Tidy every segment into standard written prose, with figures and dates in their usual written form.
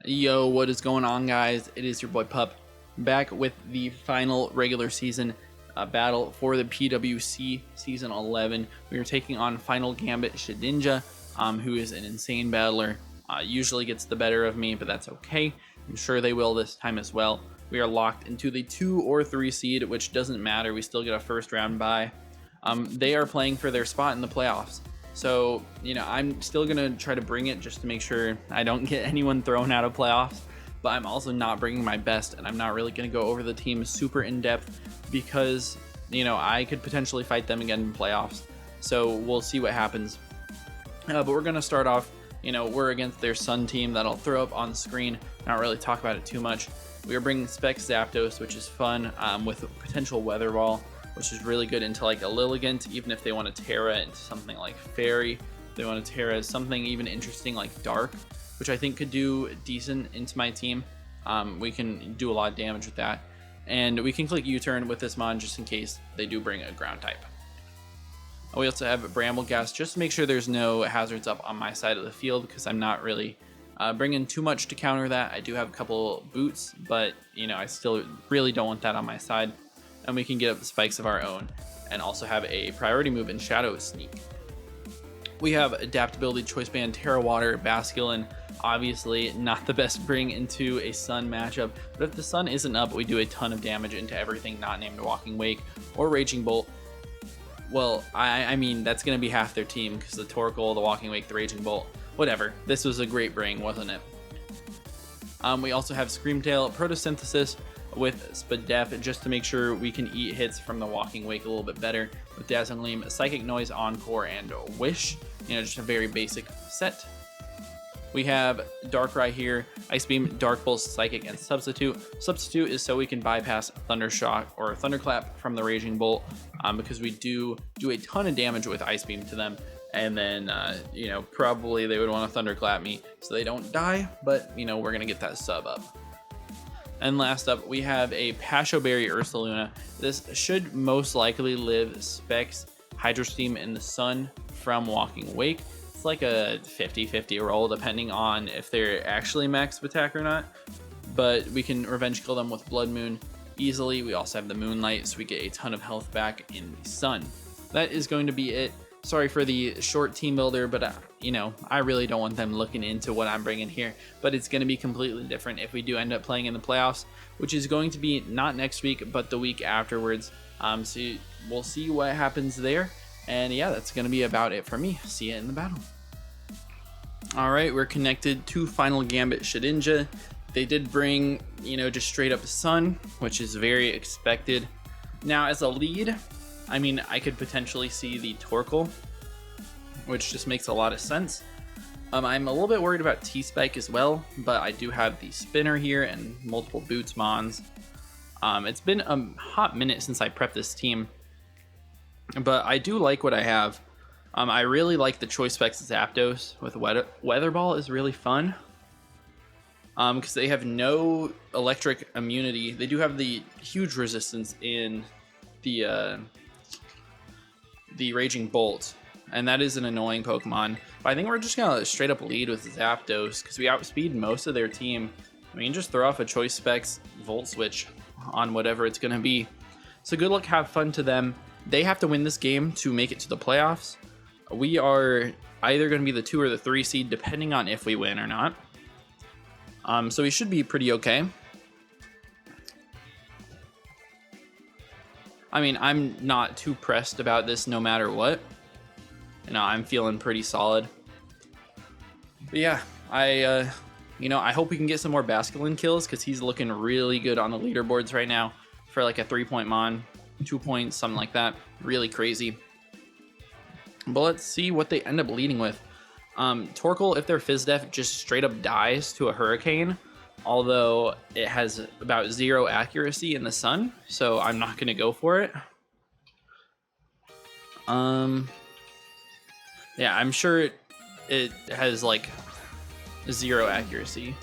Yo, what is going on, guys? It is your boy Pup, back with the final regular season battle for the PWC Season 11. We are taking on Final Gambit Shedinja, who is an insane battler. Usually gets the better of me, but that's okay. I'm sure they will this time as well. We are locked into the 2 or 3 seed, which doesn't matter. We still get a first round bye. They are playing for their spot in the playoffs. So, I'm still going to try to bring it just to make sure I don't get anyone thrown out of playoffs. But I'm also not bringing my best, and I'm not really going to go over the team super in depth because, I could potentially fight them again in playoffs. So we'll see what happens. But we're going to start off, we're against their Sun team that I'll throw up on the screen. Not really talk about it too much. We are bringing Spec Zapdos, which is fun, with a potential Weather Ball, which is really good into like a Lilligant, even if they want to Tera into something like Fairy. They want to Tera something even interesting like Dark, which I think could do decent into my team. We can do a lot of damage with that. And we can click U-turn with this mon just in case they do bring a ground type. We also have Brambleghast just to make sure there's no hazards up on my side of the field, because I'm not really bringing too much to counter that. I do have a couple boots, but I still really don't want that on my side. And we can get up the spikes of our own and also have a priority move in Shadow Sneak. We have Adaptability, Choice Band, Terra Water, Basculin. Obviously not the best bring into a Sun matchup, but if the Sun isn't up, we do a ton of damage into everything not named Walking Wake or Raging Bolt. Well, I mean, that's going to be half their team, because the Torkoal, the Walking Wake, the Raging Bolt, whatever. This was a great bring, wasn't it? We also have Screamtail, Photosynthesis with Spadef, just to make sure we can eat hits from the Walking Wake a little bit better, with Dazzling Gleam, Psychic Noise, Encore, and Wish. Just a very basic set. We have Darkrai here, Ice Beam, Dark Pulse, Psychic, and Substitute. Substitute is so we can bypass Thundershock or Thunderclap from the Raging Bolt, because we do a ton of damage with Ice Beam to them. And then, probably they would want to Thunderclap me so they don't die, but, we're going to get that sub up. And last up, we have a Pasho Berry Ursaluna. This should most likely live Specs Hydro Steam in the Sun from Walking Wake. It's like a 50-50 roll depending on if they're actually max attack or not. But we can Revenge Kill them with Blood Moon easily. We also have the Moonlight, so we get a ton of health back in the Sun. That is going to be it. Sorry for the short team builder, but I really don't want them looking into what I'm bringing here. But it's going to be completely different if we do end up playing in the playoffs, which is going to be not next week, but the week afterwards. So we'll see what happens there. And yeah, that's going to be about it for me. See you in the battle. All right, we're connected to Final Gambit Shedinja. They did bring, just straight up Sun, which is very expected. Now, as a lead, I could potentially see the Torkoal, which just makes a lot of sense. I'm a little bit worried about T-Spike as well, but I do have the Spinner here and multiple Boots Mons. It's been a hot minute since I prepped this team, but I do like what I have. I really like the Choice Specs Zapdos with Weather Ball is really fun. Because they have no electric immunity. They do have the huge resistance in the Raging Bolt, and that is an annoying Pokemon. But I think we're just gonna straight up lead with Zapdos because we outspeed most of their team. We can just throw off a Choice Specs Volt Switch on whatever it's gonna be. So good luck, have fun to them. They have to win this game to make it to the playoffs. We are either gonna be the 2 or the 3 seed depending on if we win or not. So we should be pretty okay. I'm not too pressed about this no matter what. I'm feeling pretty solid. But yeah, I hope we can get some more Basculin kills because he's looking really good on the leaderboards right now for like a 3-point mon, 2 points, something like that. Really crazy. But let's see what they end up leading with. Torkoal, if their Fizdef just straight up dies to a Hurricane, although it has about 0 accuracy in the Sun, so I'm not going to go for it. Yeah, I'm sure it has like 0 accuracy,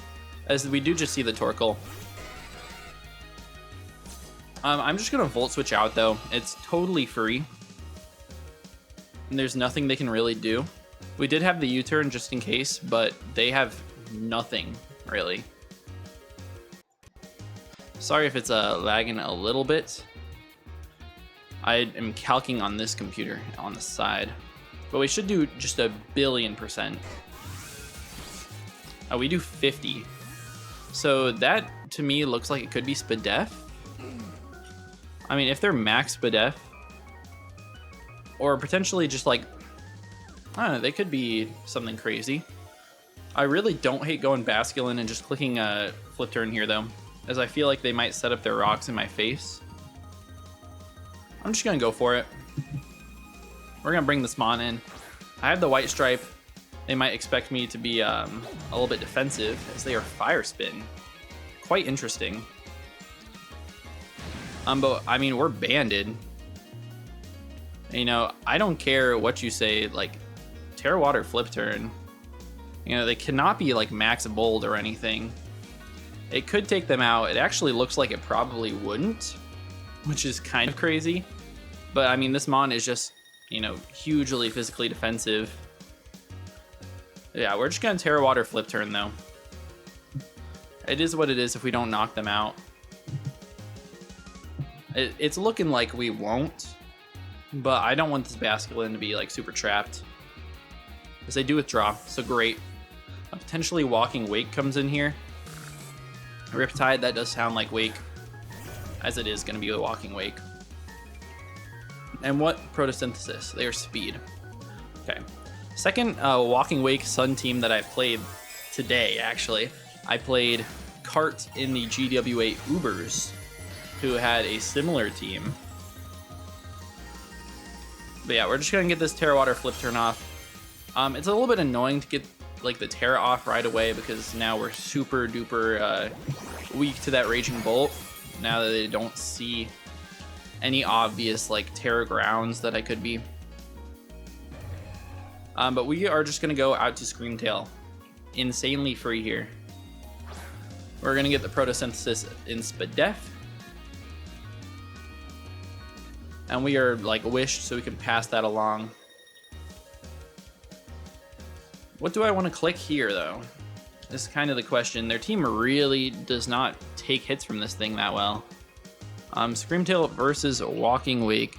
as we do just see the Torkoal. I'm just going to Volt Switch out though. It's totally free, and there's nothing they can really do. We did have the U-turn just in case, but they have nothing really. Sorry if it's lagging a little bit. I am calcing on this computer on the side, but we should do just 1,000,000,000%. Oh, we do 50. So that to me looks like it could be Spadef. I mean, if they're max Spadef, or potentially just like, I don't know, they could be something crazy. I really don't hate going Basculin and just clicking a flip turn here though, as I feel like they might set up their rocks in my face. I'm just gonna go for it. We're gonna bring this Mon in. I have the white stripe. They might expect me to be a little bit defensive as they are fire spin. Quite interesting. But I mean, we're banded. You know, I don't care what you say, like Terra Water flip turn. You know, they cannot be like max bold or anything. It could take them out. It actually looks like it probably wouldn't, which is kind of crazy. But I mean, this Mon is just, you know, hugely physically defensive. Yeah, we're just gonna Terra Water flip turn though. It is what it is if we don't knock them out. It's looking like we won't, but I don't want this Basculin to be like super trapped. Because they do withdraw, so great. A potentially Walking Wake comes in here. Riptide, that does sound like Wake, as it is gonna be a Walking Wake. And what Photosynthesis? They are speed. Okay. Second Walking Wake Sun team that I've played today, actually. I played Cart in the GWA Ubers, who had a similar team. But yeah, we're just gonna get this Terra Water flip turn off. It's a little bit annoying to get like the Terra off right away because now we're super duper weak to that Raging Bolt. Now that they don't see any obvious like Terra grounds that I could be. But we are just gonna go out to Screamtail. Insanely free here. We're gonna get the Photosynthesis in Spadef. And we are like wished, so we can pass that along. What do I want to click here though? This is kind of the question. Their team really does not take hits from this thing that well. Screamtail versus Walking Wake.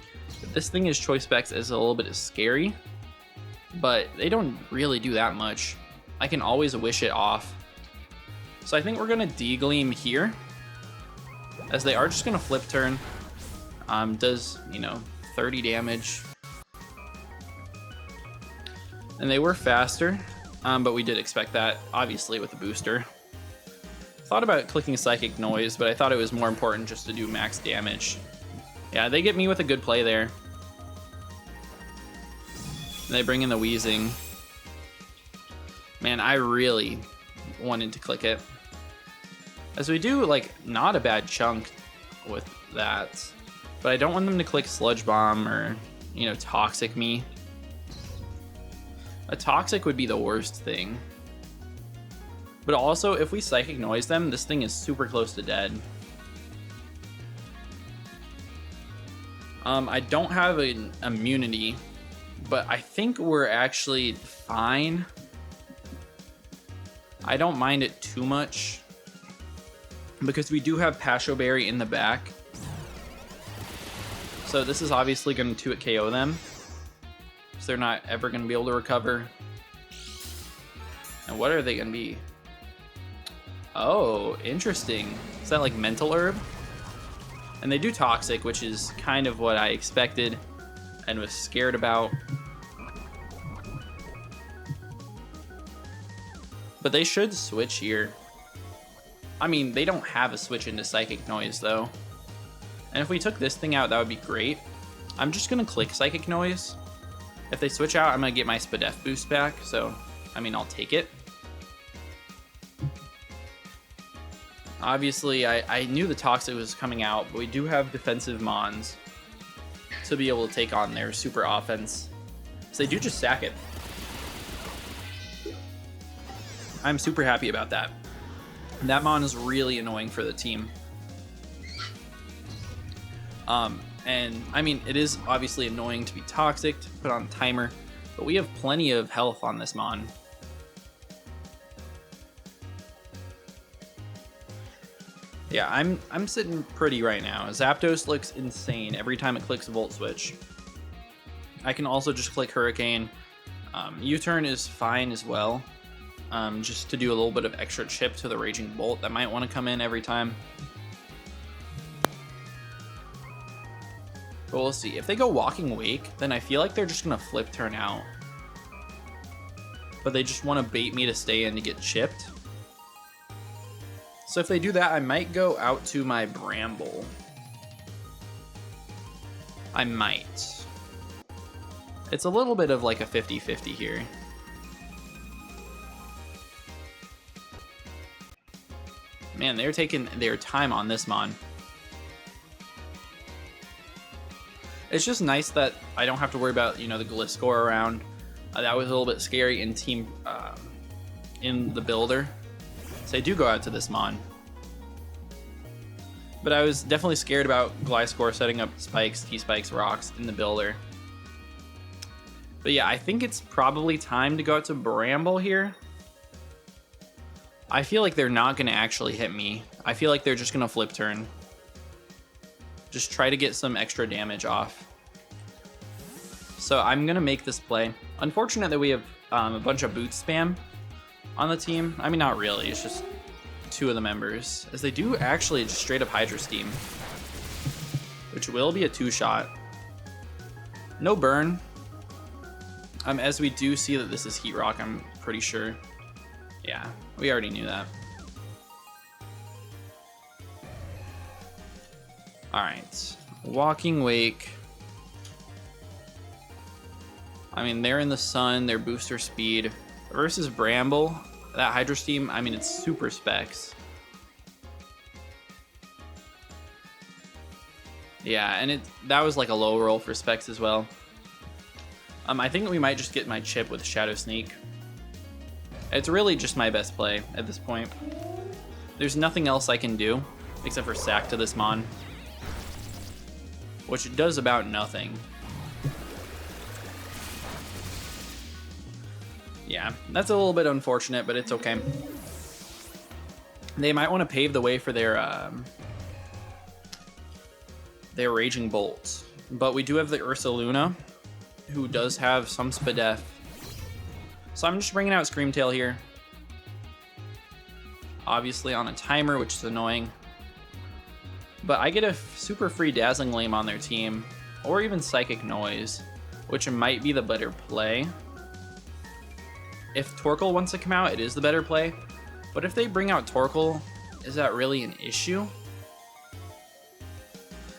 This thing is choice specs is a little bit scary, but they don't really do that much. I can always wish it off. So I think we're gonna D-Gleam here, as they are just gonna flip turn. Does, you know, 30 damage. And they were faster, but we did expect that, obviously, with the booster. Thought about clicking Psychic Noise, but I thought it was more important just to do max damage. Yeah, they get me with a good play there. They bring in the Wheezing. Man, I really wanted to click it. As we do, like, not a bad chunk with that. But I don't want them to click Sludge Bomb or, you know, Toxic me. A Toxic would be the worst thing. But also, if we Psychic Noise them, this thing is super close to dead. I don't have an immunity, but I think we're actually fine. I don't mind it too much, because we do have Pasho Berry in the back. So this is obviously going to 2-hit KO them. So they're not ever going to be able to recover. And what are they going to be? Oh, interesting. Is that like Mental Herb? And they do Toxic, which is kind of what I expected and was scared about. But they should switch here. I mean, they don't have a switch into Psychic Noise, though. And if we took this thing out, that would be great. I'm just going to click Psychic Noise. If they switch out, I'm going to get my Spadef boost back. So, I mean, I'll take it. Obviously, I knew the Toxic was coming out, but we do have defensive Mons to be able to take on their super offense. So they do just sack it. I'm super happy about that. That Mon is really annoying for the team. And I mean, it is obviously annoying to be Toxic, to put on a timer, but we have plenty of health on this Mon. Yeah, I'm sitting pretty right now. Zapdos looks insane every time it clicks Volt Switch. I can also just click Hurricane. U-turn is fine as well. Just to do a little bit of extra chip to the Raging Bolt that might want to come in every time. But we'll see. If they go Walking Wake, then I feel like they're just going to flip turn out. But they just want to bait me to stay in to get chipped. So if they do that, I might go out to my Bramble. I might. It's a little bit of like a 50-50 here. Man, they're taking their time on this Mon. It's just nice that I don't have to worry about, you know, the Gliscor around. That was a little bit scary in team, in the builder. So I do go out to this Mon. But I was definitely scared about Gliscor setting up spikes, T-spikes, rocks in the builder. But yeah, I think it's probably time to go out to Bramble here. I feel like they're not going to actually hit me. I feel like they're just going to flip turn. Just try to get some extra damage off. So I'm going to make this play. Unfortunate that we have a bunch of boot spam on the team. I mean, not really. It's just two of the members. As they do actually just straight up Hydro Steam. Which will be a 2-shot. No burn. As we do see that this is Heat Rock, I'm pretty sure. Yeah, we already knew that. Alright. Walking Wake. I mean, they're in the sun, they're booster speed. Versus Bramble, that Hydro Steam, I mean, it's super specs. Yeah, and that was like a low roll for specs as well. I think we might just get my chip with Shadow Sneak. It's really just my best play at this point. There's nothing else I can do except for sack to this Mon, which does about nothing. Yeah, that's a little bit unfortunate, but it's okay. They might want to pave the way for their Raging Bolt. But we do have the Ursaluna, who does have some Spadef. So I'm just bringing out Screamtail here. Obviously on a timer, which is annoying. But I get a super free Dazzling Gleam on their team, or even Psychic Noise, which might be the better play. If Torkoal wants to come out, it is the better play. But if they bring out Torkoal, is that really an issue?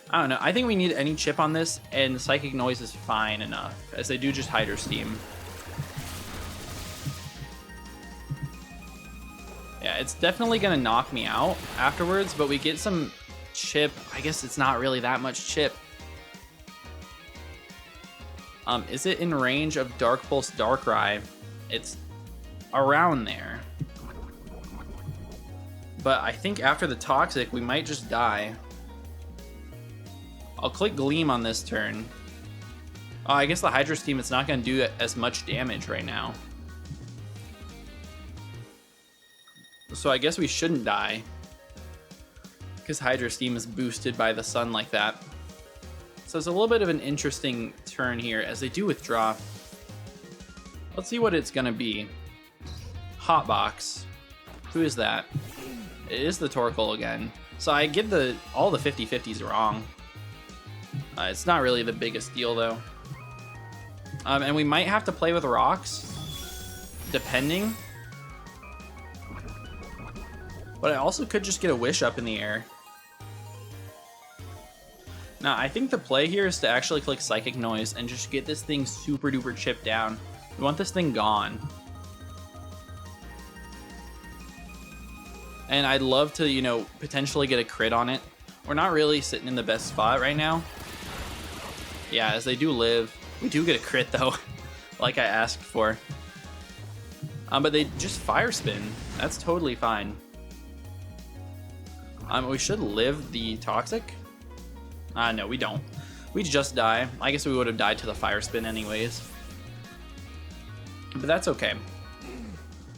I don't know. I think we need any chip on this, and Psychic Noise is fine enough, as they do just Hydro Steam. Yeah, it's definitely going to knock me out afterwards, but we get some chip. I guess it's not really that much chip. Is it in range of Dark Pulse Darkrai? It's around there. But I think after the Toxic, we might just die. I'll click Gleam on this turn. Oh, I guess the Hydro Steam, it's not going to do as much damage right now. So I guess we shouldn't die, because Hydro Steam is boosted by the sun like that. So it's a little bit of an interesting turn here, as they do withdraw. Let's see what it's going to be. Hotbox. Who is that? It is the Torkoal again. So I get all the 50-50s wrong. It's not really the biggest deal, though. And we might have to play with rocks, depending. But I also could just get a Wish up in the air. Now, I think the play here is to actually click Psychic Noise and just get this thing super duper chipped down. We want this thing gone. And I'd love to, you know, potentially get a crit on it. We're not really sitting in the best spot right now. Yeah, as they do live. We do get a crit, though, like I asked for. But they just Fire Spin. That's totally fine. We should live the Toxic. No, we don't. We just die. I guess we would have died to the Fire Spin anyways. But that's okay.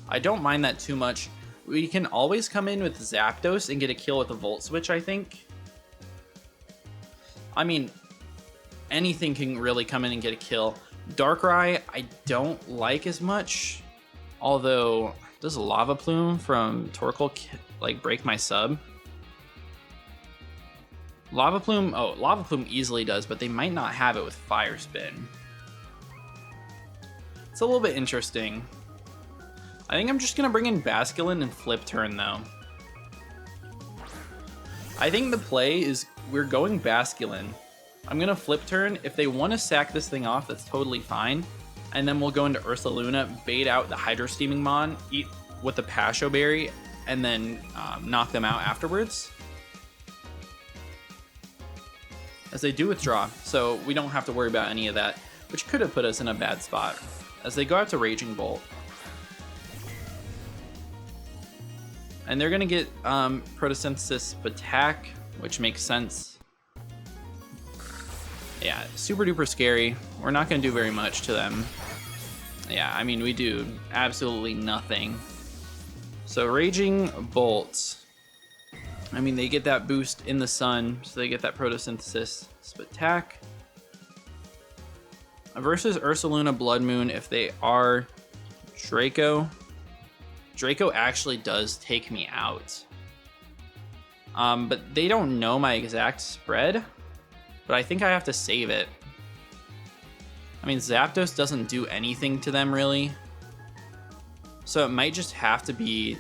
I don't mind that too much. We can always come in with Zapdos and get a kill with a Volt Switch, I think. I mean, anything can really come in and get a kill. Darkrai, I don't like as much. Although, does Lava Plume from Torkoal like break my sub? Lava Plume, oh, Lava Plume easily does, but they might not have it with Fire Spin. It's a little bit interesting. I think I'm just gonna bring in Basculin and flip turn though. I think the play is we're going Basculin. I'm gonna flip turn. If they want to sack this thing off, that's totally fine. And then we'll go into Ursaluna, bait out the Hydro Steaming Mon, eat with the Pasho Berry, and then knock them out afterwards. As they do withdraw, so we don't have to worry about any of that, which could have put us in a bad spot. As they go out to Raging Bolt. And they're gonna get Photosynthesis attack, which makes sense. Yeah, super duper scary. We're not gonna do very much to them. Yeah, I mean, we do absolutely nothing. So Raging Bolt. I mean, they get that boost in the sun, so they get that Photosynthesis attack. Versus Ursaluna Blood Moon, if they are Draco. Draco actually does take me out. But they don't know my exact spread. But I think I have to save it. I mean, Zapdos doesn't do anything to them, really. So it might just have to be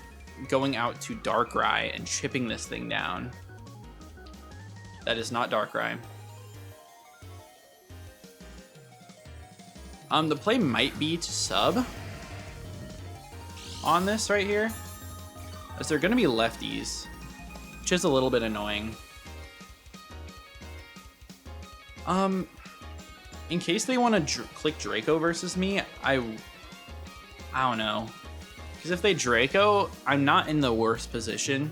going out to Darkrai and chipping this thing down. That is not Darkrai. The play might be to sub on this right here, as they're going to be lefties, which is a little bit annoying. In case they want to click Draco versus me, I don't know. Because if they Draco, I'm not in the worst position.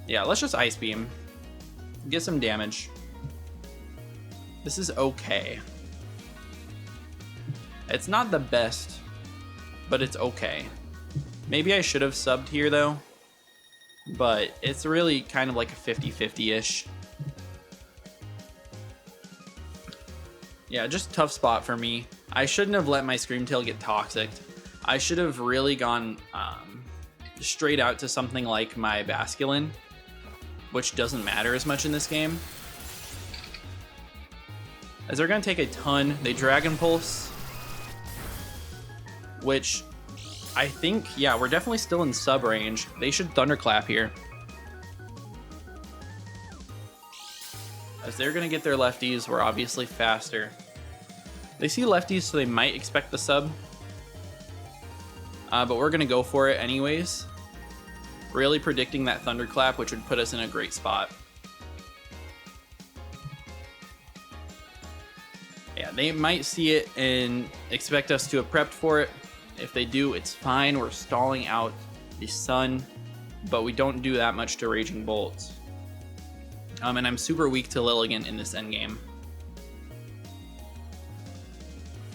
Yeah, let's just Ice Beam. Get some damage. This is okay. It's not the best, but it's okay. Maybe I should have subbed here though. But it's really kind of like a 50-50-ish. Yeah, just tough spot for me. I shouldn't have let my Screamtail get toxic. I should have really gone straight out to something like my Basculin, which doesn't matter as much in this game. As they're going to take a ton, they Dragon Pulse, which I think, yeah, we're definitely still in sub range. They should Thunderclap here. As they're going to get their lefties, we're obviously faster. They see lefties, so they might expect the sub. But we're going to go for it anyways. Really predicting that Thunderclap, which would put us in a great spot. Yeah, they might see it and expect us to have prepped for it. If they do, it's fine. We're stalling out the sun, but we don't do that much to Raging Bolt. And I'm super weak to Lilligant in this endgame.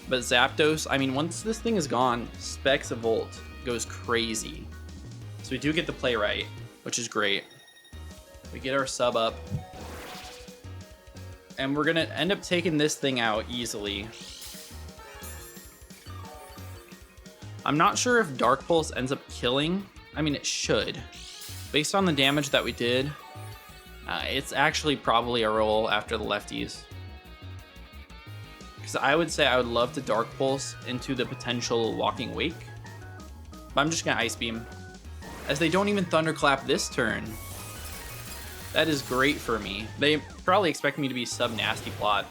But Zapdos, I mean, once this thing is gone, Specs Volt goes crazy. So we do get the play right, which is great. We get our sub up. And we're going to end up taking this thing out easily. I'm not sure if Dark Pulse ends up killing. I mean, it should. Based on the damage that we did, it's actually probably a roll after the lefties. Because I would say I would love to Dark Pulse into the potential Walking Wake. But I'm just going to Ice Beam. As they don't even Thunderclap this turn. That is great for me. They probably expect me to be sub-Nasty Plot.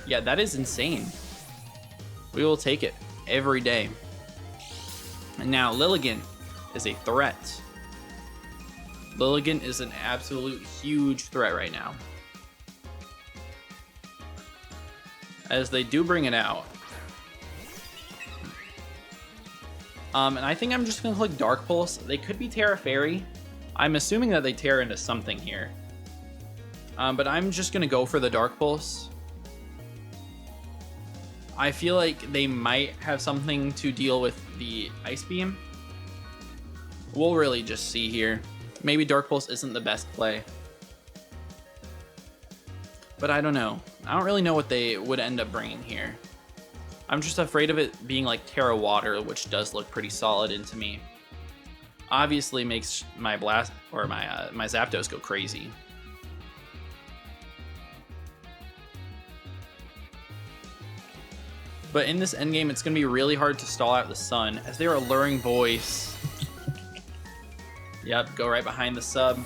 Yeah, that is insane. We will take it every day. And now Lilligant is a threat. Lilligant is an absolute huge threat right now. As they do bring it out. And I think I'm just going to click Dark Pulse. They could be Tera Fairy. I'm assuming that they tear into something here. But I'm just going to go for the Dark Pulse. I feel like they might have something to deal with the Ice Beam. We'll really just see here. Maybe Dark Pulse isn't the best play. But I don't know. I don't really know what they would end up bringing here. I'm just afraid of it being like Tera Water, which does look pretty solid into me. Obviously makes my Blast or my Zapdos go crazy. But in this endgame, it's going to be really hard to stall out the Sun, as their Alluring Voice. Yep, go right behind the sub.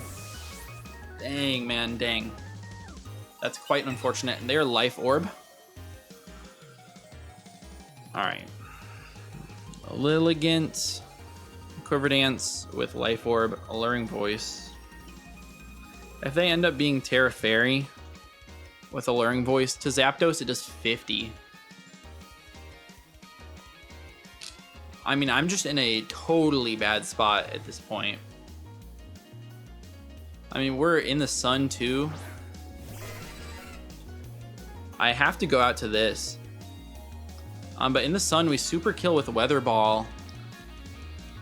Dang, man, dang. That's quite unfortunate. And their Life Orb. Alright. Lilligant, Quiver Dance with Life Orb, Alluring Voice. If they end up being Tera Fairy with Alluring Voice, to Zapdos it does 50. I mean, I'm just in a totally bad spot at this point. I mean, we're in the Sun too. I have to go out to this. But in the Sun, we super kill with Weather Ball.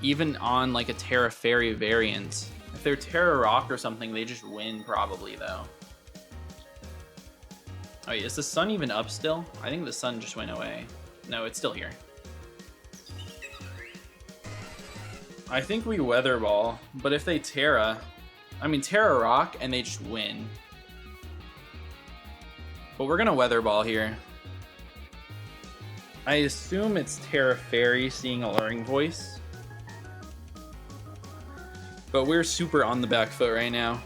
Even on like a Tera Fairy variant. If they're Tera Rock or something, they just win probably though. Oh, wait, is the Sun even up still? I think the Sun just went away. No, it's still here. I think we Weather Ball, but if they Tera Rock and they just win. But we're gonna Weather Ball here. I assume it's Tera Fairy seeing Alluring Voice. But we're super on the back foot right now.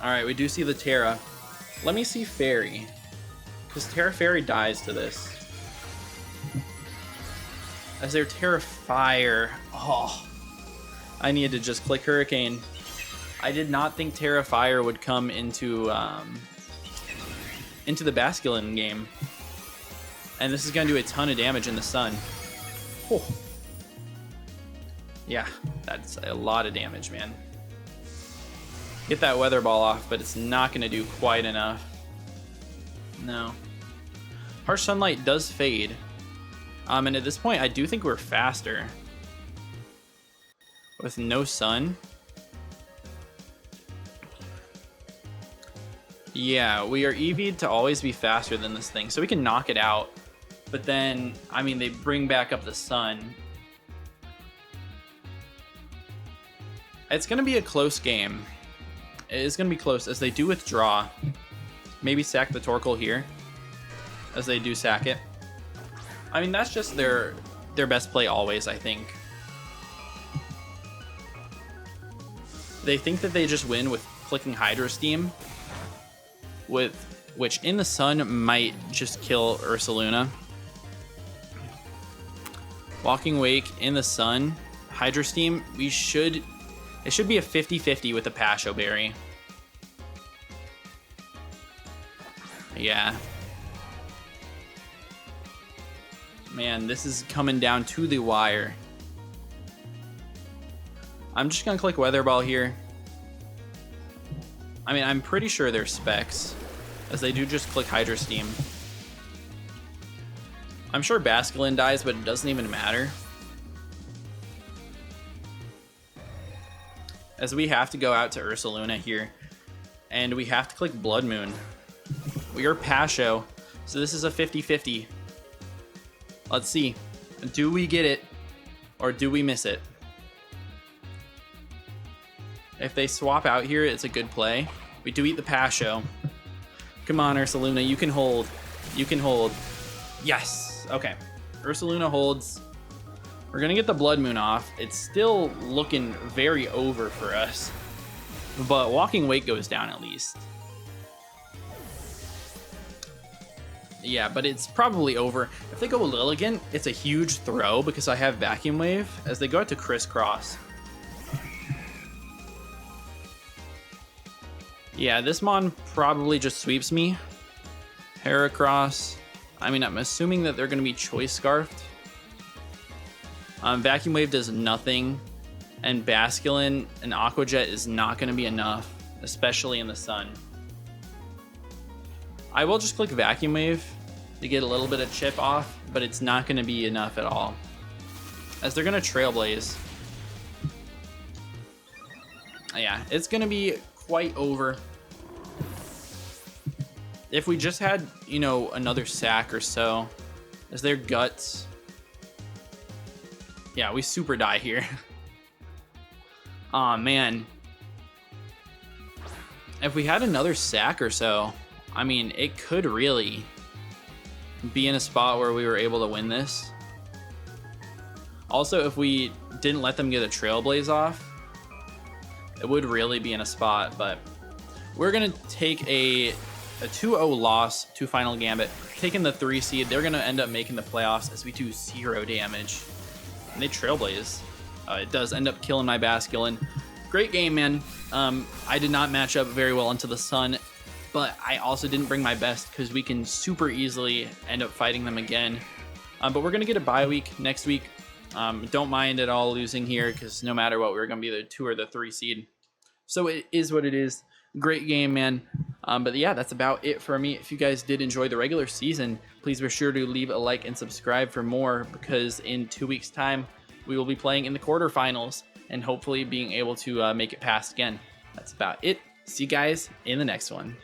Alright, we do see the Tera. Let me see Fairy. Because Tera Fairy dies to this. As their Tera Fire. Oh, I needed to just click Hurricane. I did not think Tera Fire would come into the Basculin game. And this is going to do a ton of damage in the Sun. Oh. Yeah, that's a lot of damage, man. Get that Weather Ball off, but it's not going to do quite enough. No. Harsh Sunlight does fade. And at this point, I do think we're faster. With no Sun. Yeah, we are EV'd to always be faster than this thing, so we can knock it out. But then, I mean, they bring back up the Sun. It's going to be a close game. It is going to be close, as they do withdraw. Maybe sack the Torkoal here, as they do sack it. I mean, that's just their best play always, I think. They think that they just win with clicking Hydro Steam, which in the Sun might just kill Ursaluna. Walking Wake in the Sun, Hydro Steam, it should be a 50-50 with a Pasho Berry. Yeah. Man, this is coming down to the wire. I'm just gonna click Weather Ball here. I mean, I'm pretty sure they're specs, as they do just click Hydro Steam. I'm sure Basculin dies, but it doesn't even matter. As we have to go out to Ursaluna here, and we have to click Blood Moon. We are Pasho, so this is a 50-50. Let's see. Do we get it, or do we miss it? If they swap out here, it's a good play. We do eat the Pasho. Come on, Ursaluna, you can hold. You can hold. Yes! Okay. Ursaluna holds. We're gonna get the Blood Moon off. It's still looking very over for us. But Walking Wake goes down at least. Yeah, but it's probably over. If they go Lilligant, it's a huge throw because I have Vacuum Wave as they go out to Crisscross. Yeah, this Mon probably just sweeps me. Heracross. I mean, I'm assuming that they're going to be Choice Scarfed. Vacuum Wave does nothing. And Basculin and Aqua Jet is not going to be enough, especially in the Sun. I will just click Vacuum Wave to get a little bit of chip off, but it's not going to be enough at all, as they're going to Trailblaze. Yeah, it's going to be quite over. If we just had, you know, another sack or so, as their Guts. Yeah, we super die here. Aw, man. If we had another sack or so, I mean, it could really be in a spot where we were able to win this. Also, if we didn't let them get a Trailblaze off, it would really be in a spot, but we're going to take a 2-0 loss to Final Gambit. Taking the 3 seed, they're going to end up making the playoffs as we do 0 damage. And they Trailblaze. It does end up killing my Basculin. Great game, man. I did not match up very well into the Sun, but I also didn't bring my best because we can super easily end up fighting them again. But we're going to get a bye week next week. Don't mind at all losing here because no matter what, we're going to be the 2 or the 3 seed. So it is what it is. Great game, man. But yeah, that's about it for me. If you guys did enjoy the regular season, please be sure to leave a like and subscribe for more, because in 2 weeks' time, we will be playing in the quarterfinals and hopefully being able to make it past again. That's about it. See you guys in the next one.